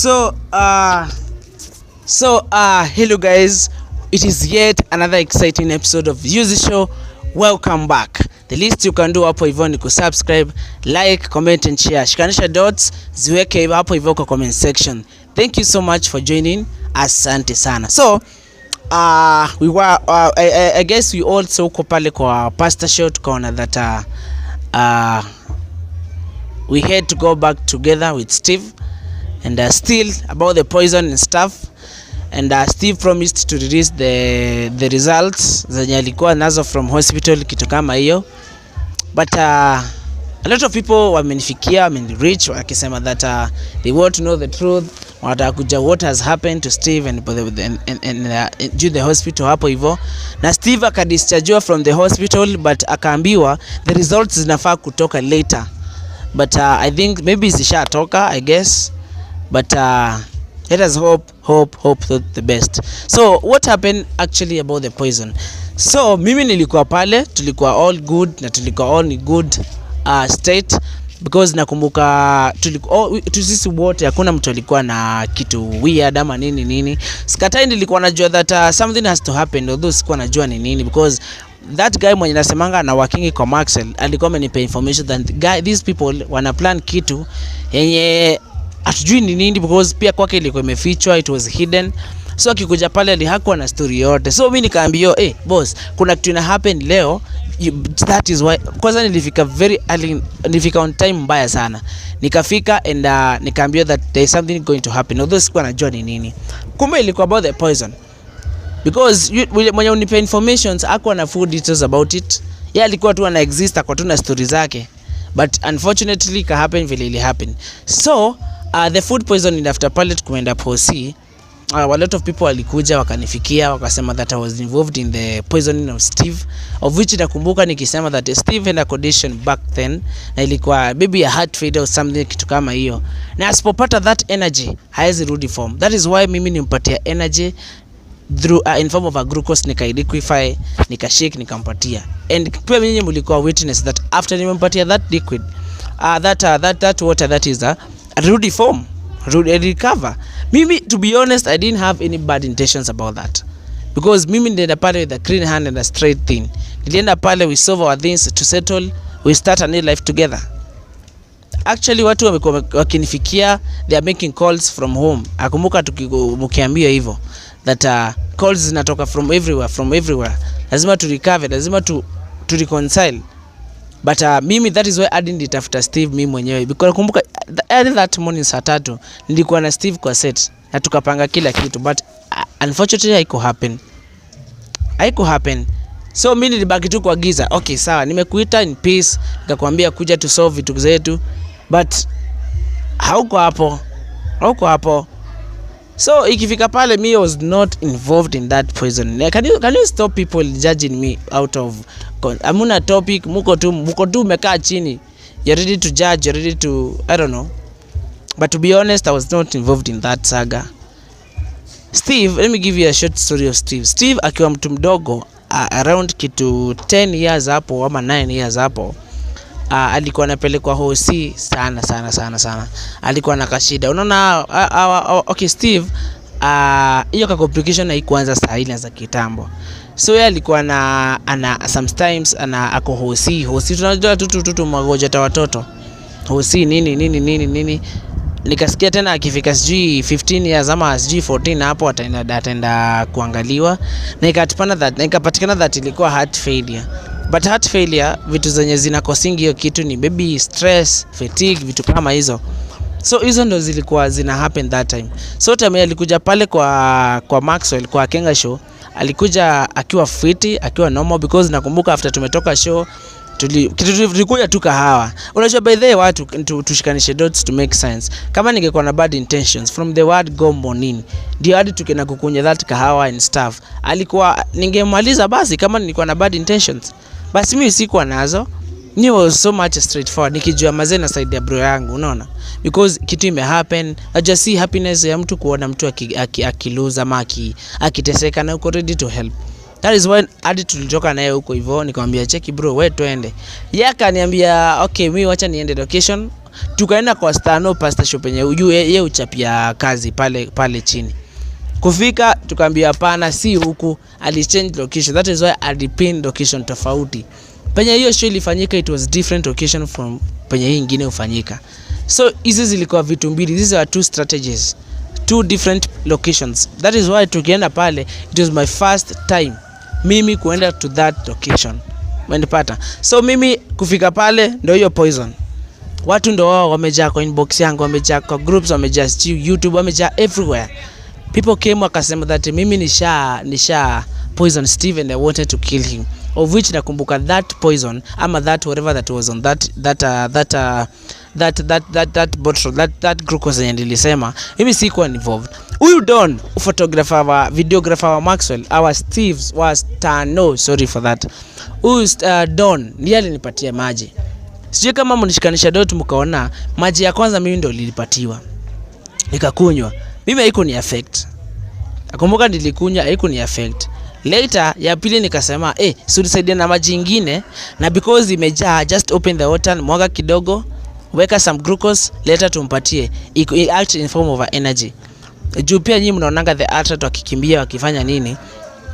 Hello guys, it is yet another exciting episode of Use Show. Welcome back. The least you can do hapo hivyo ni kusubscribe, like, comment and share. Shikanisha dots ziweke hapo hivyo kwa comment section. Thank you so much for joining. Asante sana. I guess we also uko pale kwa pastor show tukaona that we had to go back together with Steve and still about the poison and stuff, and Steve promised to release the results zenye alikuwa nazo from hospital, kitu kama hiyo, but a lot of people wamenifikia, wamenireach wakisema that they want to know the truth, watakuja what has happened to Steve and the hospital hapo hivyo, na Steve akadischargewa from the hospital but akaambiwa the results zinafaa kutoka later, but I think maybe zishatoka I guess, but let us hope the best. So what happened actually about the poison? So mimi nilikuwa pale, tulikuwa all good na tulikuwa all in good state, because nakumbuka sisi wote hakuna mtu alikuwa na kitu weird ama nini. Sikatai nilikuwa najua that something has to happen, although sikuwa najua ni nini, because that guy mwenye nasemanga na working kwa Maxwell alikuwa amenipa information that these people wana plan kitu yenye atujui ni nini, because pia kwake ilikuwa imefichwa, it was hidden. So akikuja pale hakuwa na story yote. So mimi nikaambia boss, kuna kitu ina happen leo, that is why. Kwanza nilifika very early, nilifika on time mbaya sana. Nikafika and nikaambia that there is something going to happen, although sikuwa najua ni nini. Kumbe ilikuwa about the poison, because mwenye unipa informations hakuwa na full details about it. Yeye alikuwa tu ana exist kwa tu na story zake, but unfortunately ka happen vile ili happen. So the food poisoning after pallet kuenda posi, a lot of people walikuja wakanifikia wakasema that I was involved in the poisoning of Steve, of which nakumbuka nikisema that Steve had a condition back then na ilikuwa maybe a heart failure or something, kitu kama hiyo, na asipopata that energy haizi rudi form. That is why mimi nimpatia energy through in form of a glucose, liquefy, nikashake, nikampatia, and pia mimi mlikuwa witness that after nimempatia that liquid, that water that is a rudi form, recover. Mimi, to be honest, I didn't have any bad intentions about that, because mimi nilienda pale with a clean hand and a straight thing. Nilienda pale, we solve our things to settle, we start a new life together. Actually watu wamekuwa wakinifikia, they are making calls from home. Akumbuka tukiambiwa hivyo that calls zinatoka from everywhere. Lazima tu recover, lazima tu reconcile. But mimi, that is why I didn't tafuta Steve mimi mwenyewe, because kumbuka that morning saa 3 nilikuwa na Steve kwa set na tukapanga kila kitu, but unfortunately haiko happen. So mimi nilibaki tu kwa giza. Okay, sawa, nimekuita in peace, nikakwambia kuja to solve vitu zetu, but hauko hapo. So ikifika pale, me was not involved in that poison. Can you stop people judging me out of amuna topic? Muko tu mekaa chini, you're ready to judge, you're ready to, I don't know. But to be honest, I was not involved in that saga. Steve, let me give you a short story of Steve. Steve akiwa mtu mdogo, around kitu 10 years hapo ama 9 years hapo, alikuwa anapelekwa hosi sana. Alikuwa na kashida. Unaona, okay, Steve hiyo ka complication haikuanza saa ile za kitambo. So yeye alikuwa ana sometimes ako hosi tunajua tu magonjwa ya watoto. Hosi nini. Nikasikia tena akifika sijui 15 years ama sijui 14 hapo ataenda kuangaliwa, na ikapatikana that ilikuwa heart failure. But heart failure, vitu zenye zinakosingi hiyo kitu ni baby stress, fatigue, vitu kama hizo. So hizo ndo zilikuwa zina happen that time. So time alikuja pale kwa Maxwell kwa Kenga show, alikuja akiwa fiti, akiwa normal, because nakumbuka after tumetoka show tulikuja tu kahawa. Unajua by the way watu tushikanishe dots to make sense. Kama ningekuwa na bad intentions from the word go morning, ndio hadi tukena kukunya that kahawa and stuff, alikuwa ningemaliza basi. Kama nilikuwa na bad intentions, basi mimi sikuwa nazo. Ni was so much straightforward, nikijua mazena side ya bro yangu, unaona, because kitu ime happen. I just see happiness ya mtu kuona mtu akiluza ama akiteseka na uko ready to help. That is when hadi tulitoka naye huko hivyo, nikamwambia cheki bro, wewe twende. Yeye akaniambia okay, mimi wacha niende location, tukaenda kwa Stano pasta shop yenye yeye uchapia kazi pale chini. Kufika tukaambia hapana, si huku, ali change location. That is why I pin location tofauti. Penye hiyo show ilifanyika, it was different location from penye hii nyingine ufanyika. So hizi zilikuwa vitu mbili. These are two strategies, two different locations. That is why tukienda pale, it was my first time mimi kuenda to that location. Umenipata? So mimi kufika pale ndio hiyo poison. Watu ndio wao wamejaa kwa inbox yangu, wamejaa kwa groups, wamejaa YouTube, wamejaa everywhere. People came wakasema that mimi nisha poison Steve and I wanted to kill him. Of which nakumbuka that poison ama that whatever that was on that bottle, that glucose yenye nilisema, mimi sikuwa involved. Huyu Don, photographer wa videographer wa Maxwell, our Steve's was Tano, sorry for that. Huyu Don ndiye alinipatia maji. Sijui kama mnishikanisha dot mkaona maji ya kwanza mimi ndio nilipatiwa. Nikakunywa. Mimi haiko ni affect. Nakumbuka nilikunywa haiko ni affect. Later ya pili nikasema so nisaidie na maji ingine, na because imejaa just open the water, mwaga kidogo, weka some glucose, later tumpatie. Iko act in form of energy. Juu pia nyinyi mnaonanga the athlete wakikimbia wakifanya nini?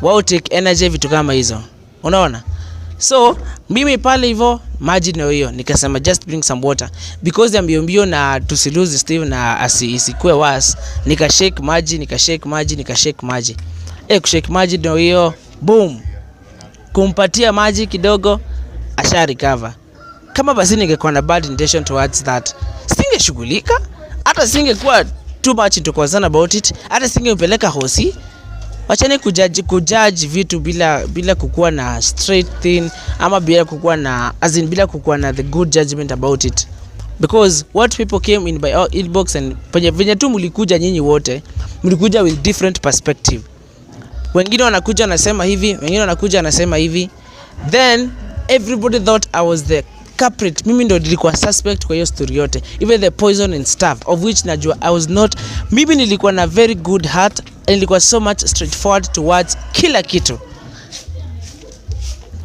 Wao take energy vitu kama hizo. Unaona? So mimi pale hivyo maji ndio hiyo, nikasema just bring some water because ya mbio na tusilose Steve na isikue worse. Nikashake maji. Kushake maji ndio hiyo, boom, kumpatia maji kidogo, asha recover. Kama basi ningekuwa na bad intention towards that, singeshughulika, hata singekuwa too much into concern about it, hata singempeleka hosi. Wachane kujudge vitu bila kukuwa na straight thing, ama bila kukuwa na bila kukuwa na the good judgment about it. Because what people came in by our inbox and venye tu mlikuja nyinyi wote, mlikuja with different perspective. Wengine wanakuja nasema hivi, wengine wanakuja nasema hivi. Then everybody thought I was the culprit. Mimi ndo nilikuwa suspect kwa hiyo story yote. Even the poison and stuff, of which najua I was not. Mimi nilikuwa na very good heart and nilikuwa so much straightforward towards kila kitu.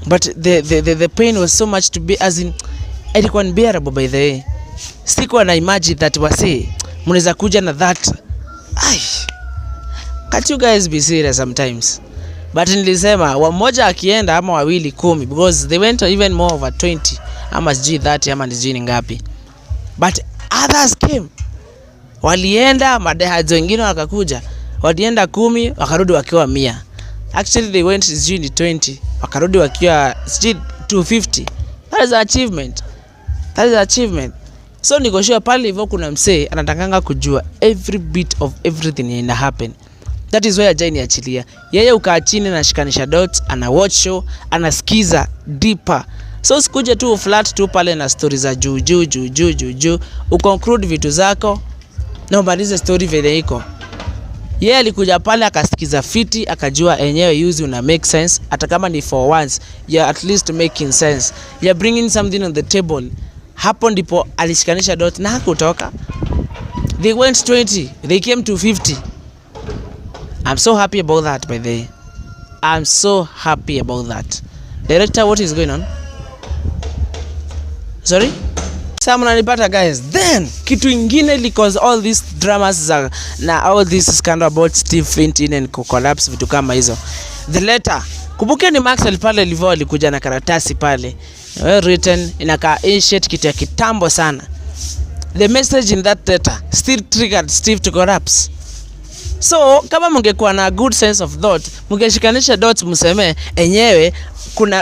But the pain was so much to be, as in ilikuwa unbearable by the way. Sikuwa na imagine that wase mnaweza kuja na that. Can't you guys be serious sometimes? But nilisema mmoja akienda ama wawili 10, because they went even more over 20 ama sijui 30 ama sijui ngapi. But others came. Walienda madehadzo wengine wakakuja. Walienda 10 wakarudi wakiwa 100. Actually they went sijui 20 wakarudi wakiwa sijui 250. That is an achievement. So niko sure pale hivyo kuna msee anatakanga kujua every bit of everything ina happen. That is why ajai achilia. Yeye ukaa chini na shikanisha dots, ana watch show, anasikiza deeper. So sikuje tu flat tu pale na stories za juu. Uconclude vitu zako na umalize story vile iko. Yeye alikuja pale akasikiza fiti, akajua enyewe use una make sense, hata kama ni for once, you at least making sense. You bringing something on the table. Hapo ndipo alishikanisha dot na hakutoka. They went 20, they came to 50. I'm so happy about that, by the way. I'm so happy about that. Director, what is going on? Sorry? Some nanipata guys. Then kitu ingine, because all these dramas na all this scandal about Steve Flintin and collapse vitu kama hizo. The letter. Kumbuke ni Maxwell pale livo alikuja na karatasi pale. Well written, inakaa ancient, kitu ya kitambo sana. The message in that letter still triggered Steve to collapse. So kama mungekuwa na good sense of thought, mungeshikanisha dots mseme enyewe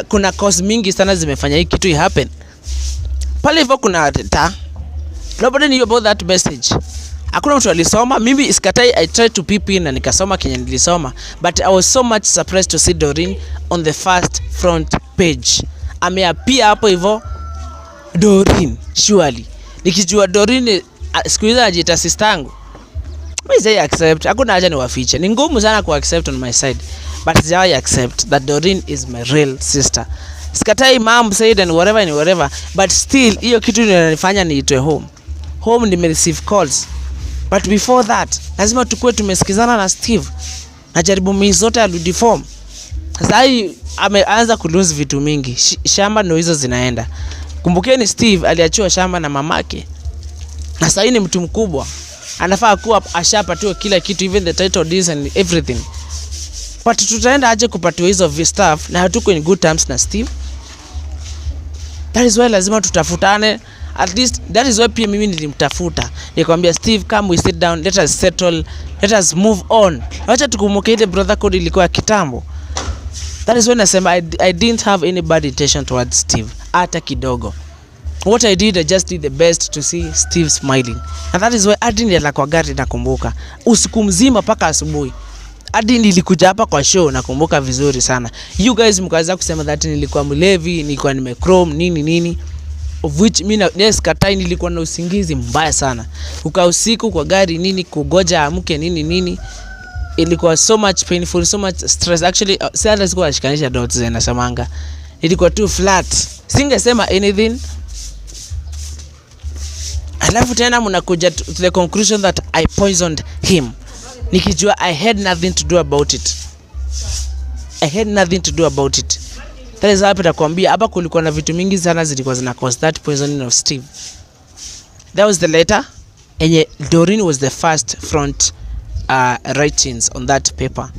kuna cause mingi sana zimefanya hii kitu happen. Pale hivyo kuna data. Nobody knew about that message. Hakuna mtu alisoma. Mimi iskatai, I tried to peep in na nikasoma kenye nilisoma, but I was so much surprised to see Doreen on the first front page. Ameapia hapo hivyo Doreen, surely. Nikijua Doreen siku hizo anajiita sistangu. Mimi accept. Hakuna haja niwafiche. Ni ngumu sana ku accept on my side. But I accept that Doreen is my real sister. Sikatai mom said and whatever. But still, hiyo kitu inanifanya niitwe home. Home ni receive calls. But before that, lazima tukue tumesikizana na Steve. Najaribu mimi zote arudi form. Sasa hii ameanza kulose vitu mingi. Shamba ndio hizo zinaenda. Kumbukeni Steve aliachiwa shamba na mamake. na sasa ni mtu mkubwa, anafaa kuwa ashapatiwa kila kitu, even the title deeds and everything. But tutaenda aje kupatiwa hizo stuff na hatuko in good terms na Steve? That is why lazima tutafutane. At least that is why pia mimi nilimtafuta, nikamwambia Steve, come we sit down, let us settle, let us move on. Acha tukumbuke ile brother code ilikuwa kitambo. That is when nasema I didn't have any bad intention towards Steve hata kidogo. What I did, I just did the best to see Steve smiling. And that is why hadi nilala kwa gari nakumbuka usiku mzima paka asubuhi. Hadi nilikuja hapa kwa show nakumbuka vizuri sana. You guys mkaanza kusema that nilikuwa mlevi, nilikuwa nimechrome nini, of which mimi yes katai, nilikuwa na usingizi mbaya sana. Uka usiku kwa gari nini, kugoja amke nini. Ilikuwa so much painful, so much stress. Actually sasa sikuwa nashikanisha dots na samanga. Ilikuwa too flat. Singesema anything. Alafu tena mnakuja to the conclusion that I poisoned him. Nikijua I had nothing to do about it. That is hapa nakwambia, hapa kulikuwa na vitu mingi sana zilikuwa zina cause that poisoning of Steve. That was the letter, and Doreen was the first front writings on that paper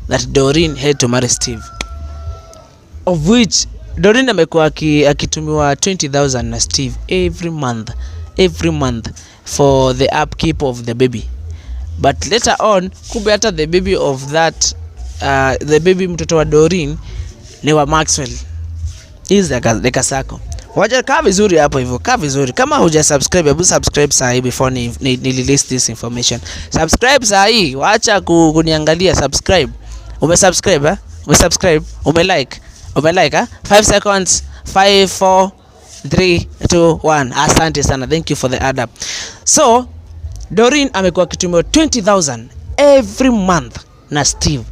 that Doreen had to marry Steve, of which Doreen amekuwa akitumiwa 20,000 na Steve every month for the upkeep of the baby. But later on kumbe hata the baby of that the baby mtoto wa Doreen ni wa Maxwell. Is the kasako. Wacha kaa vizuri hapo hivyo, kaa vizuri. Kama huja subscribe, hebu subscribe saa hii before ni release this information. Subscribe saa hii, wacha kuniangalia, subscribe. Umesubscribe Umesubscribe? Umelike? 5 seconds. 5 4 3 2 1. Asante sana. Thank you for the add up. So Doreen amekuwa akitumia 20,000 every month na Steve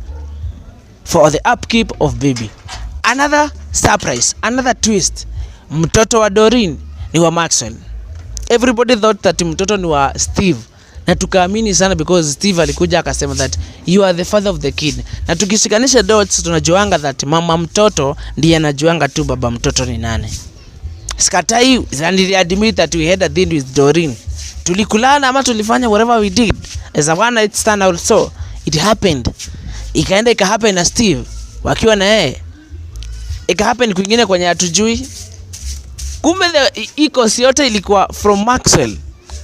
for the upkeep of baby. Another surprise, another twist. Mtoto wa Doreen ni wa Maxwell. Everybody thought that mtoto ni wa Steve, na tukaamini sana because Steve alikuja akasema that you are the father of the kid. Na tukishikanisha dots tunajuanga that mama mtoto ndiye anajuanga tu baba mtoto ni nani. Sikatai, and admit that we had a deal with Doreen. Tulikulana ama tulifanya whatever we did as a one night stand also. It happened. Ikaenda ikahappen na Steve wakiwa na yeye. Ikahappen kwingine kwenye hatujui. Kumbe iko yote ilikuwa from Maxwell.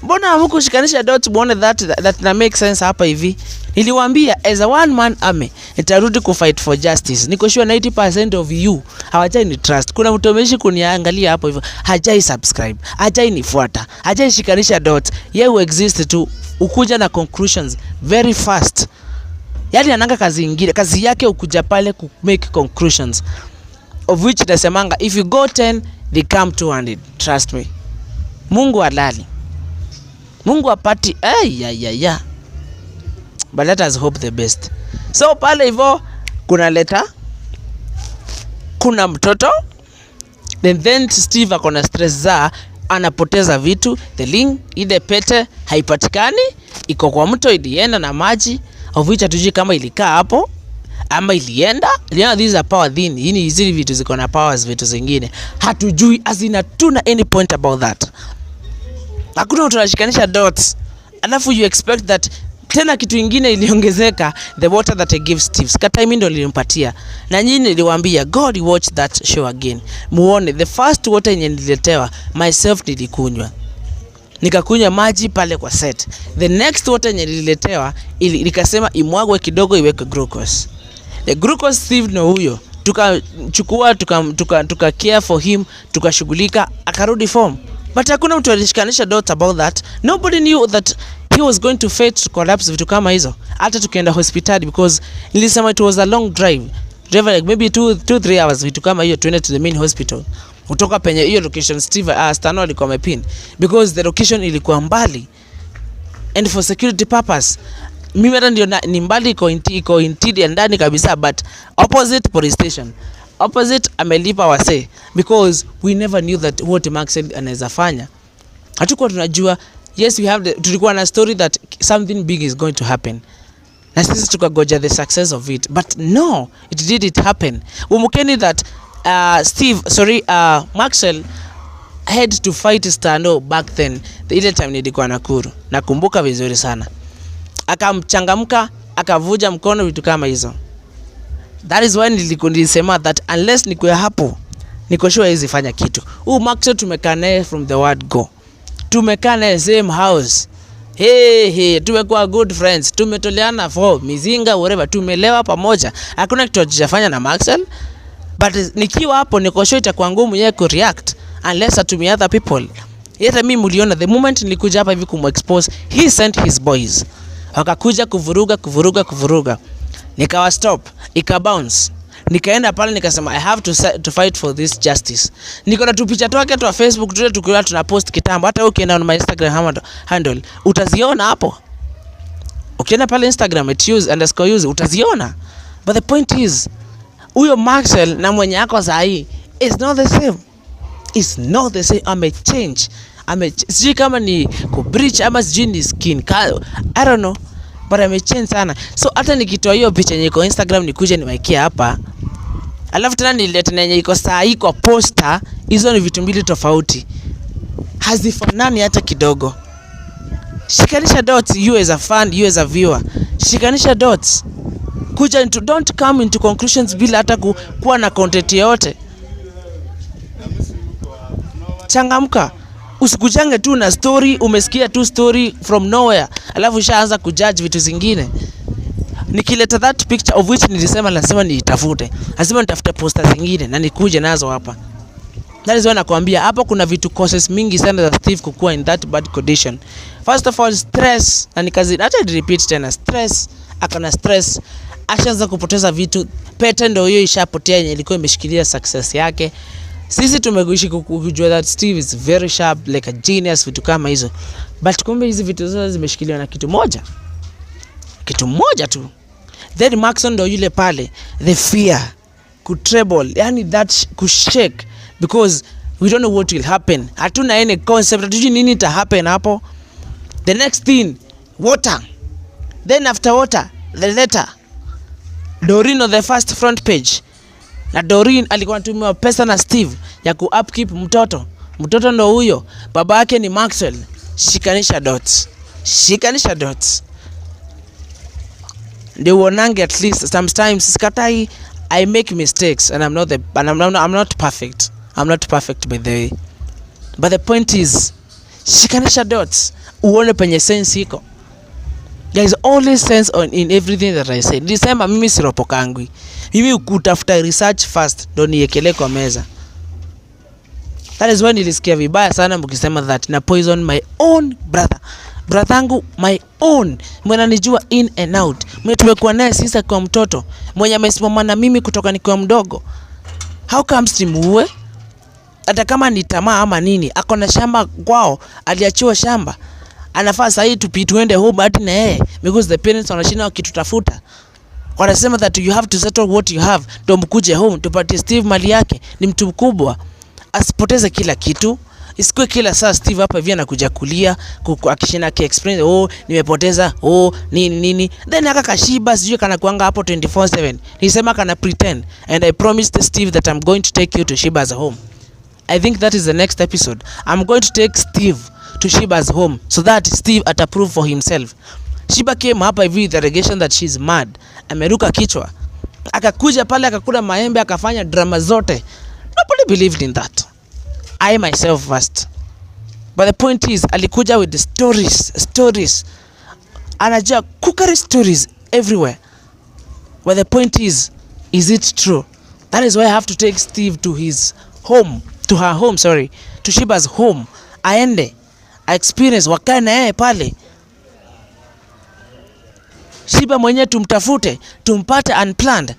Mbona hamkushikanisha dots muone that make sense hapa hivi? Niliwaambia as a one man army nitarudi ku fight for justice. Niko sure 90% of you hawajai ni trust. Kuna mtu ameshi kuniangalia hapo hivyo, hajai subscribe, hajai nifuata, hajai shikanisha dots. Yeye exist tu ukuja na conclusions very fast. Yaani ananga kazi nyingine, kazi yake ukuja pale ku make conclusions, of which nasemanga if you go 10 they come 200. Trust me. Mungu halali. Mungu apati ya. But let us hope the best. So pale hivyo kuna letter, kuna mtoto, then Steve akona stress za anapoteza vitu, the link ile pete haipatikani, iko kwa mto, ilienda na maji, of which hatujui kama ilikaa hapo ama ilienda. These are power thing. Hii hizi vitu ziko na powers, vitu zingine hatujui, azina tuna any point about that. Hakuna tunashikanisha dots. Alafu you expect that tena kitu kingine iliongezeka, the water that I give Steve. Skata mimi ndo nilimpatia. Na nyinyi niliwaambia God watch that show again. Muone the first water yenye nililetewa myself nilikunywa. Nikakunywa maji pale kwa set. The next water yenye nililetewa nikasema imwagwe kidogo iweke glucose. The glucose Steve no huyo. Tukachukua tuka care for him, tukashughulika akarudi form. But hakuna mtu alishikanisha dots about that. Nobody knew that he was going to fate to collapse vitu kama hizo. Hata tukienda hospitali because nilisema it was a long drive like maybe 2-3 hours vitu kama hiyo, tuende to the main hospital kutoka penye hiyo location Steve Stano alikuwa amepin because the location ilikuwa mbali and for security purpose. Mimi hata ndio ni mbali, iko interior ndani kabisa, but opposite police station, opposite amelipa wase because we never knew that what Maxwell anaweza fanya. Hatukuwa tunajua. Yes, tulikuwa na story that something big is going to happen, na sisi tukagoja the success of it, but no, it happen. Umukeni that Maxwell I had to fight Stano back then. Ile time nilikuwa Nakuru. Nakumbuka vizuri sana. Akamchangamka, akavuja mkono, vitu kama hizo. That is why nilisema that unless nikuwe hapo, niko sure hizi fanya kitu. Maxwell tumekaa naye from the word go. Tumekaa naye same house. Tumekuwa good friends. Tumetoleana for mizinga whatever. Tumelewa pamoja. Hakuna kitu tutafanya na Maxwell. But nikiwa hapo niko sure itakuwa ngumu yeye ku react unless atumie other people. Hata mimi mliona the moment nilikuja hapa hivi kumexpose, he sent his boys. Wakakuja kuvuruga. Nikawa stop, ikabounce. Nikaenda pale nikasema I have to fight for this justice. Niko na tupicha toke tu Facebook tule tukiwa tuna post kitambo. Hata ukienda on my Instagram handle utaziona hapo. Ukienda pale Instagram @use_ utaziona. But the point is, huyo Maxwell na mwenye yako sahi is not the same. It's not the same. Amechange. Sijui kama ni kubreach ama sijui ni skin. I don't know. But amechange sana. So hata nikitoa hiyo picha yenye iko Instagram nikuje niwekee hapa. Alafu tena nilete na yenye iko sahi kwa poster, hizo ni vitu mbili tofauti. Hazifanani hata kidogo. Shikanisha dots, you as a fan, you as a viewer. Shikanisha dots. Don't come into conclusions bila hata kuwa na content yote. Changamka. Usikujange tu na story, umesikia tu story from nowhere, alafu ushaanza kujudge vitu zingine. Nikileta that picture of which nilisema lazima niitafute. Lazima nitafute poster zingine na nikuje nazo hapa. That is why nakwambia hapa kuna vitu causes mingi sana za Steve kukua in that bad condition. First of all, stress. Na nikazi acha repeat tena, stress. Akana stress. Ashaanza kupoteza vitu. Pete ndio hiyo ishapotea yenye ilikuwa imeshikilia success yake. Sisi tumekuishi kujua that Steve is very sharp, like a genius, vitu kama hizo. But kumbe hizi vitu zote zimeshikiliwa na kitu moja. Kitu moja tu. Then Maxon ndio yule pale, the fear, treble, yani that kushake, because we don't know what will happen. Hatuna any concept, hatujui nini ita happen hapo. The next thing, water. Then after water, the letter. Doreen on the first front page. Na Doreen alikuwa anatumia pesa na Steve ya ku-upkeep mtoto. Mtoto ndo huyo. Baba yake ni Maxwell. Shikanisha dots. Shikanisha dots. Ndio uonange at least sometimes sikatai I make mistakes and I'm not perfect. I'm not perfect by the way. But the point is, shikanisha dots. Uone penye sense iko. There is always sense in everything that I say. Nilisema mimi siropokangwi. Mimi ukutafuta research first ndo niekele kwa meza. That is why nilisikia vibaya sana mkisema that na poison my own brother. Brathangu my own. Mwenye anijua in and out. Mwenye tumekuwa naye sisa kwa mtoto. Mwenye amesimama na mimi kutoka nikiwa mdogo. How comes timuue? Hata kama ni tamaa ama nini, ako na shamba kwao, aliachiwa shamba. Anafaa sahi tuende home hadi na yeye because the parents wanashinda wakitutafuta. Wanasema that you have to settle what you have. Ndio mkuje home tupatie Steve mali yake. Ni mtu mkubwa. Asipoteze kila kitu. Isikue kila saa Steve hapa hivi anakuja kulia akishina explain nimepoteza nini. Then akakashiba sijui kana kuanga hapo 24/7. Nilisema kana pretend and I promised Steve that I'm going to take you to Shiba's home. I think that is the next episode. I'm going to take Steve to Shiba's home so that Steve ataprove for himself. Shiba came hapa hivi the allegation that she's mad. Ameruka kichwa. Akakuja pale akakula maembe akafanya drama zote. Nobody believed in that. I myself first. But the point is alikuja with the stories. Anajua cookery stories everywhere. But the point is it true? That is why I have to take Steve to his home, to her home, to Shiba's home. Aende, I experience wakae na yeye pale. Shiba mwenye tumtafute, tumpate unplanned.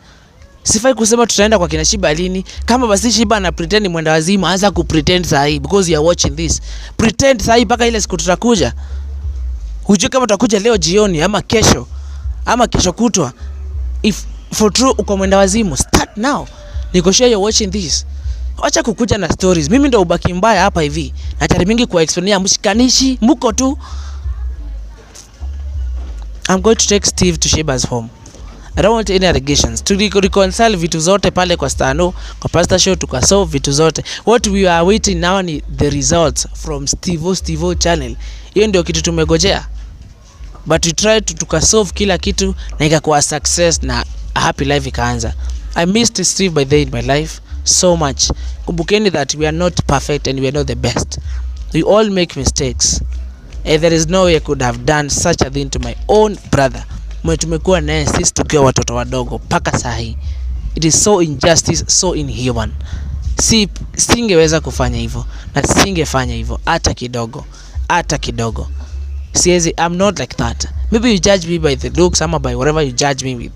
Sifai kusema tutaenda kwa kina Shiba lini. Kama basi Shiba ana pretend mwenda wazimu, anza ku pretend sahi because you are watching this. Pretend sahi mpaka ile siku tutakuja. Hujui kama tutakuja leo jioni ama kesho kutwa. If for true uko mwenda wazimu, start now. Niko sure you're watching this. Acha kukuja na stories. Mimi ndo ubaki mbaya hapa hivi. Na tari mingi kwa explainia mshikanishi, muko tu. I'm going to take Steve to Shiba's home. I don't want any allegations. To reconcile vitu zote pale kwa Stano, kwa Pastor Show tukasolve vitu zote. What we are waiting now ni the results from Steve channel. Hiyo ndio kitu tumegojea. But we try to tukasolve kila kitu na ikakuwa success na a happy life ikaanza. I missed Steve by the in my life so much. Kumbukeni that we are not perfect and we are not the best. We all make mistakes. There is no way I could have done such a thing to my own brother. Mwe tumekuwa naye sisi tukiwa watoto wadogo paka sahi. It is so injustice, so inhuman. Singeweza kufanya hivyo na singefanya hivyo hata kidogo. Hata kidogo. Siezi, I'm not like that. Maybe you judge me by the looks ama by whatever you judge me with.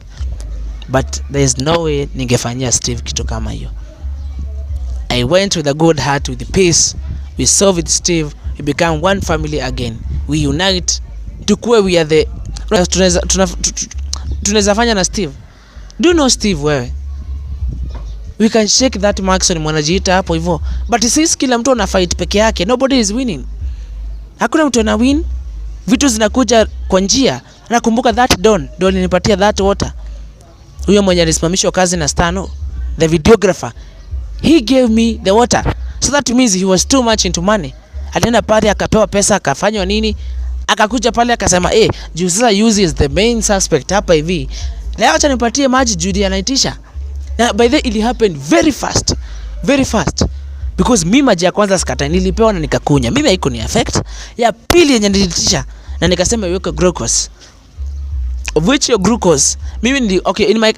But there is no way ningefanyia Steve kitu kama hiyo. I went with a good heart, with peace. We solve with Steve. We become one family again. We unite. Tukue we are the tunaweza fanya na Steve. Do you know Steve wewe? We can shake that Maxon mwanajiita hapo hivyo. But sisi kila mtu ana fight peke yake. Nobody is winning. Hakuna mtu ana win. Vitu zinakuja kwa njia. Nakumbuka that Don nipatia that water. Huyo mwenye alisimamishwa kazi na Stano, the videographer, he gave me the water. So that means he was too much into money. Alienda pale akapewa pesa akafanywa nini? Akakuja pale akasema juu sasa Yuzi is the main suspect hapa hivi. Leo acha nipatie maji Judy anaitisha. Na by the it happened very fast. Very fast. Because mimi maji ya kwanza sikata nilipewa na nikakunya. Mimi haiko ni affect. Ya pili yenye nilitisha na nikasema iweke glucose. Of which your glucose mimi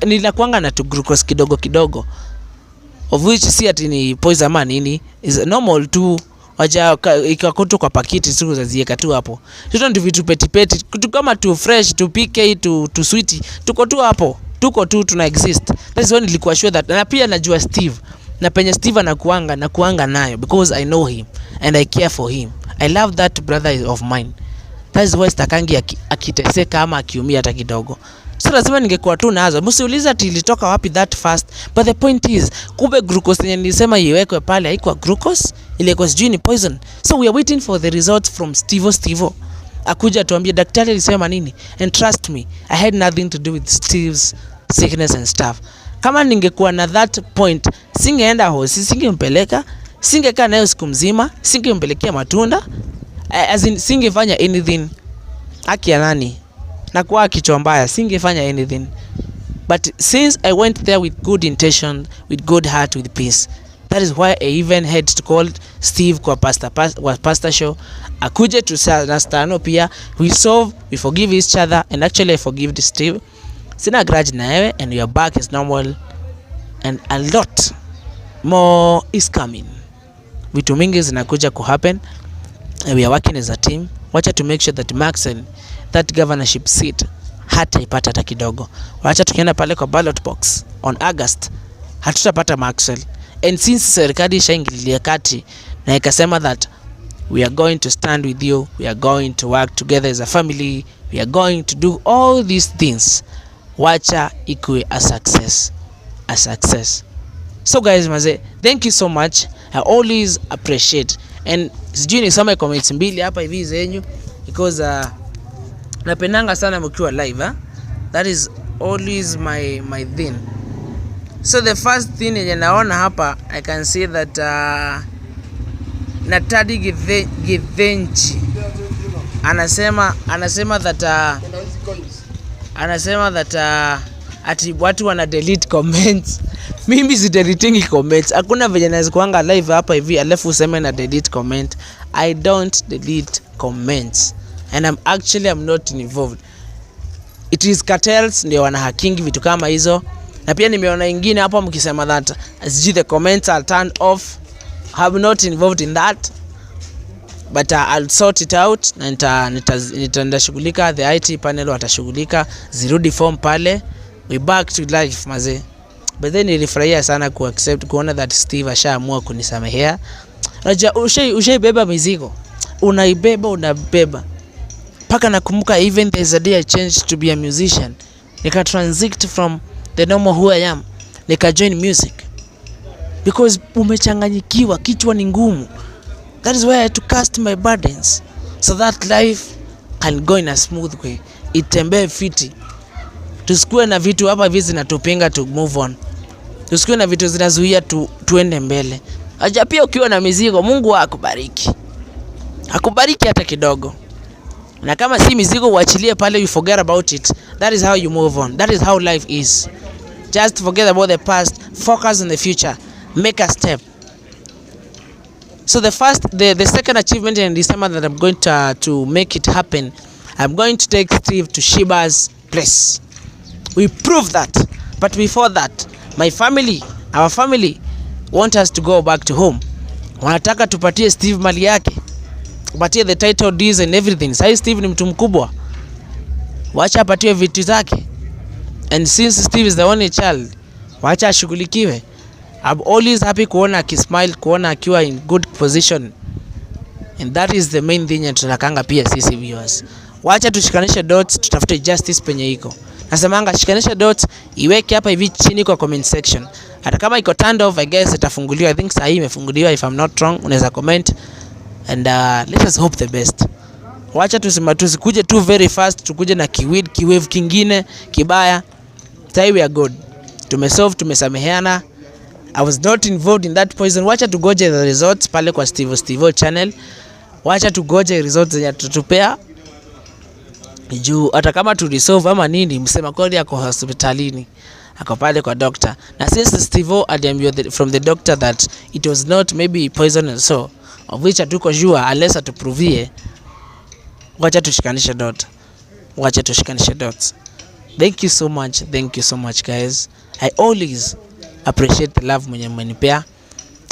ninakuanga na tu glucose kidogo. Of which si ati ni poison ama nini, is normal tu. Wacha ikakuto kwa pakiti tu zazieka tu hapo. Hizo ndio vitu peti kitu kama tu fresh tu PK tu sweet tuko tu hapo. Tuko tu tuna exist. That is when nilikuwa sure that, na pia najua Steve. Na penye Steve anakuanga nayo because I know him and I care for him. I love that brother of mine. That is why stakangi akiteseka ama akiumia hata kidogo. So lazima ningekuwa tu nazo. Msiuliza ati ilitoka wapi that fast. But the point is, kumbe glucose yenye nilisema iwekwe pale haikuwa glucose, ile kwa sijui ni poison. So we are waiting for the results from Steve. Akuja tuambie daktari alisema nini. And trust me, I had nothing to do with Steve's sickness and stuff. Kama ningekuwa na that point, singeenda hosi, singempeleka, singekaa nayo siku mzima, singempelekea matunda. As in, singefanya anything. Haki ya nani? Na kwa kichwa mbaya, singefanya anything. But since I went there with good intention, with good heart, with peace, that is why I even had to call Steve kwa Pastor Show. Akuje to Stano pia. We solve, we forgive each other, and actually I forgive Steve. Sina grudge na yewe, and your back is normal. And a lot more is coming. Vitu mingi zinakuja happen. We are working as a team. Wacha to make sure that Maxwell, that governorship seat, hata ipata hata kidogo. Wacha tukienda pale kwa ballot box on August, hatutapata Maxwell. And since serikali ishaingilia kati na ikasema that we are going to stand with you, we are going to work together as a family, we are going to do all these things, wacha ikue a success. So guys, maze, thank you so much. I always appreciate. And sijui nisome comments mbili hapa hivi zenyu because napendanga sana mkiwa live. That is always my thing. So the first thing yenye naona hapa, I can see that Natadi Githenchi anasema that ati watu wana delete comments. Mimi si deleting comments. Hakuna venye naweza kuanga live hapa hivi alafu useme na delete comment. I don't delete comments. And I'm not involved. It is cartels ndio wanahakingi vitu kama hizo. Na pia nimeona ingine hapo mkisema that as the comments are turned off. I'm not involved in that. But I'll sort it out. Na nitashugulika, the IT panel watashughulika, zirudi form pale. We back to life maze. But then nilifurahia sana kuona that Steve ashaamua kunisamehea. Unajua ushaibeba mizigo. Unabeba. Paka nakumbuka even there's a day I changed to be a musician. Nika transit from the normal who I am. Nika join music. Because umechanganyikiwa, kichwa ni ngumu. That is why I had to cast my burdens. So that life can go in a smooth way. Itembee fiti. Tusikue na vitu hapa hivi zinatupinga to move on. Tusikue na vitu zinazuia tuende mbele. Acha pia ukiwa na mizigo, Mungu akubariki. Akubariki hata kidogo. Na kama si mizigo uachilie pale, you forget about it. That is how you move on. That is how life is. Just forget about the past, focus on the future. Make a step. So the second achievement in December that I'm going to make it happen, I'm going to take Steve to Shiba's place. We prove that. But before that, our family want us to go back to home. Wanataka tupatie Steve mali yake. Tupatie the title deeds and everything. Sasa Steve ni mtu mkubwa. Wacha apatie vitu zake. And since Steve is the only child, wacha ashughulikiwe. I'm always happy kuona akismile, kuona akiwa in good position. And that is the main thing tunakanga pia sisi viewers. Wacha tushikanishe dots, tutafute justice penye iko. Nasemanga shikanisha dots, iweke hapa hivi chini kwa comment section. Hata kama iko turned off, I guess itafunguliwa. I think saa hii imefunguliwa, if I'm not wrong. Unaweza comment and let us hope the best. Wacha tusikuje too very fast, tukuje na kiwave kingine kibaya. Say we are good. Tumesolve, tumesameheana. I was not involved in that poison. Wacha tugoje the results pale kwa Steve channel. Wacha tugoje results zenye tutupea. Juu hata kama tu resolve ama nini, msema kweli ako hospitalini. Ako pale kwa doctor. Na since Steve aliambiwa from the doctor that it was not maybe poison and so, of which hatuko sure unless atuprovie. Wacha tushikanishe dot. Wacha tushikanishe dots. Thank you so much. Thank you so much guys. I always appreciate the love mwenye mmenipea.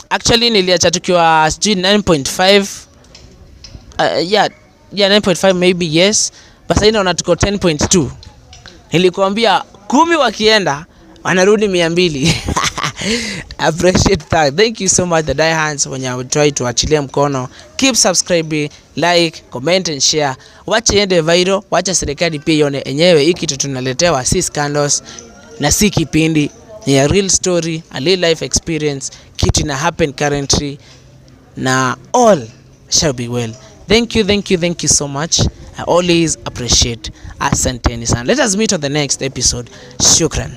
Actually niliacha tukiwa 9.5. Yeah 9.5 maybe yes. But sasa naona tuko 10.2. Nilikwambia 10 wakienda wanarudi 200. Appreciate that. Thank you so much the die hands when you try to achilia mkono. Keep subscribing, like, comment and share. Wacha iende viral, wacha serikali pia ione enyewe hiki kitu tunaletewa si scandals na si kipindi. Ni a real story, a real life experience, kitu na happen currently na all shall be well. Thank you so much. I always appreciate. Asanteni sana. Let us meet on the next episode. Shukran.